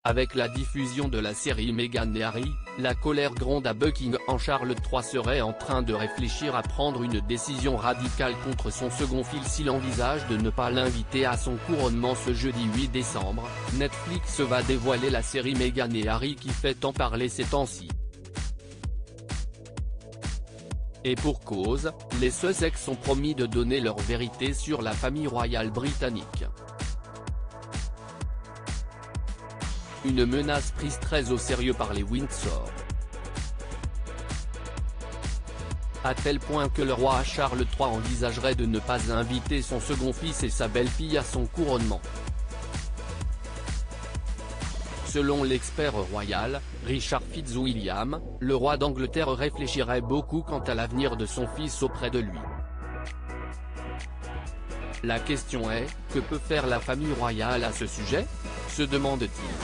Avec la diffusion de la série Meghan et Harry, la colère gronde à Buckingham. Charles III serait en train de réfléchir à prendre une décision radicale contre son second fils s'il envisage de ne pas l'inviter à son couronnement ce jeudi 8 décembre. Netflix va dévoiler la série Meghan et Harry qui fait tant parler ces temps-ci. Et pour cause, les Sussex ont promis de donner leur vérité sur la famille royale britannique. Une menace prise très au sérieux par les Windsor. À tel point que le roi Charles III envisagerait de ne pas inviter son second fils et sa belle-fille à son couronnement. Selon l'expert royal, Richard Fitzwilliam, le roi d'Angleterre réfléchirait beaucoup quant à l'avenir de son fils auprès de lui. La question est, que peut faire la famille royale à ce sujet ? Se demande-t-il.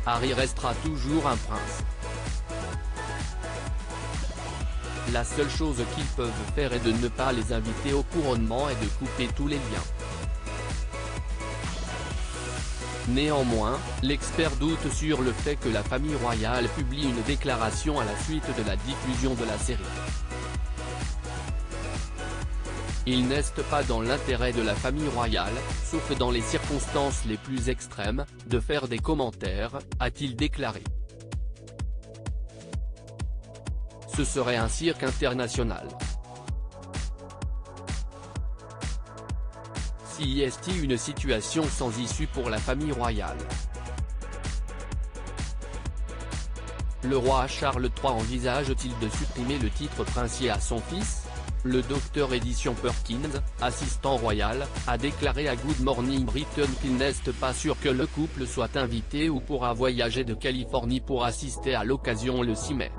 Harry restera toujours un prince. La seule chose qu'ils peuvent faire est de ne pas les inviter au couronnement et de couper tous les liens. Néanmoins, l'expert doute sur le fait que la famille royale publie une déclaration à la suite de la diffusion de la série. Il n'est pas dans l'intérêt de la famille royale, sauf dans les circonstances les plus extrêmes, de faire des commentaires, a-t-il déclaré. Ce serait un cirque international. Si est une situation sans issue pour la famille royale. Le roi Charles III envisage-t-il de supprimer le titre princier à son fils ? Le docteur Edition Perkins, assistant royal, a déclaré à Good Morning Britain qu'il n'est pas sûr que le couple soit invité ou pourra voyager de Californie pour assister à l'occasion le 6 mai.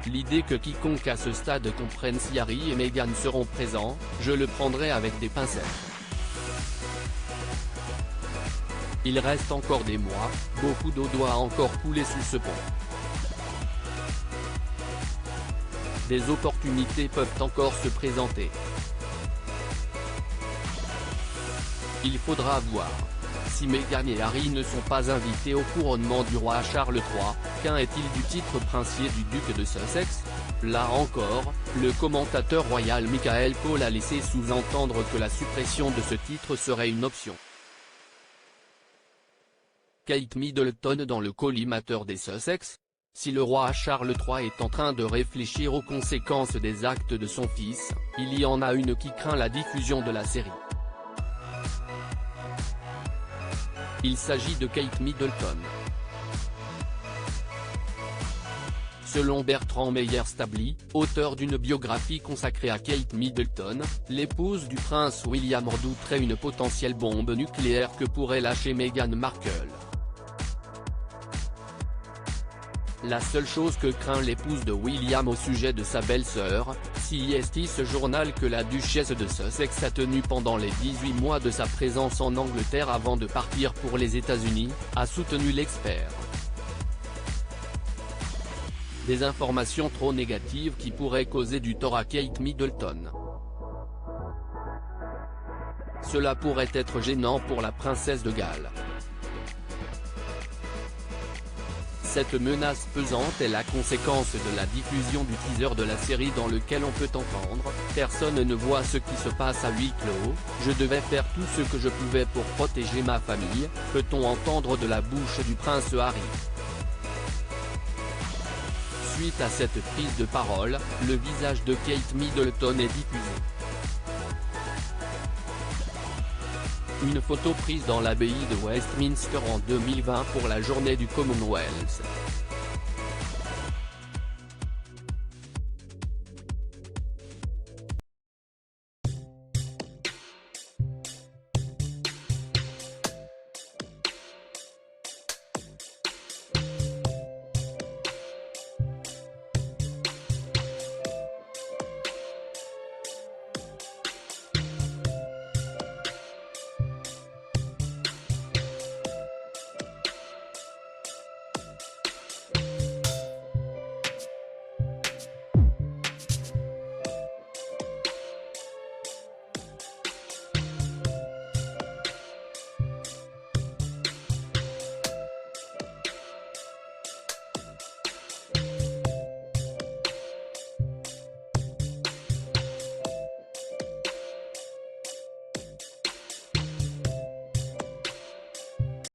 L'idée que quiconque à ce stade comprenne si Harry et Meghan seront présents, je le prendrai avec des pincettes. Il reste encore des mois, beaucoup d'eau doit encore couler sous ce pont. Des opportunités peuvent encore se présenter. Il faudra voir. Si Meghan et Harry ne sont pas invités au couronnement du roi Charles III, qu'en est-il du titre princier du duc de Sussex ? Là encore, le commentateur royal Michael Cole a laissé sous-entendre que la suppression de ce titre serait une option. Kate Middleton dans le collimateur des Sussex ? Si le roi Charles III est en train de réfléchir aux conséquences des actes de son fils, il y en a une qui craint la diffusion de la série. Il s'agit de Kate Middleton. Selon Bertrand Meyer-Stably, auteur d'une biographie consacrée à Kate Middleton, l'épouse du prince William redouterait une potentielle bombe nucléaire que pourrait lâcher Meghan Markle. La seule chose que craint l'épouse de William au sujet de sa belle-sœur, c'est ce journal que la duchesse de Sussex a tenu pendant les 18 mois de sa présence en Angleterre avant de partir pour les États-Unis, a soutenu l'expert. Des informations trop négatives qui pourraient causer du tort à Kate Middleton. Cela pourrait être gênant pour la princesse de Galles. Cette menace pesante est la conséquence de la diffusion du teaser de la série dans lequel on peut entendre « Personne ne voit ce qui se passe à huis clos, je devais faire tout ce que je pouvais pour protéger ma famille », peut-on entendre de la bouche du prince Harry. Suite à cette prise de parole, le visage de Kate Middleton est diffusé. Une photo prise dans l'abbaye de Westminster en 2020 pour la journée du Commonwealth.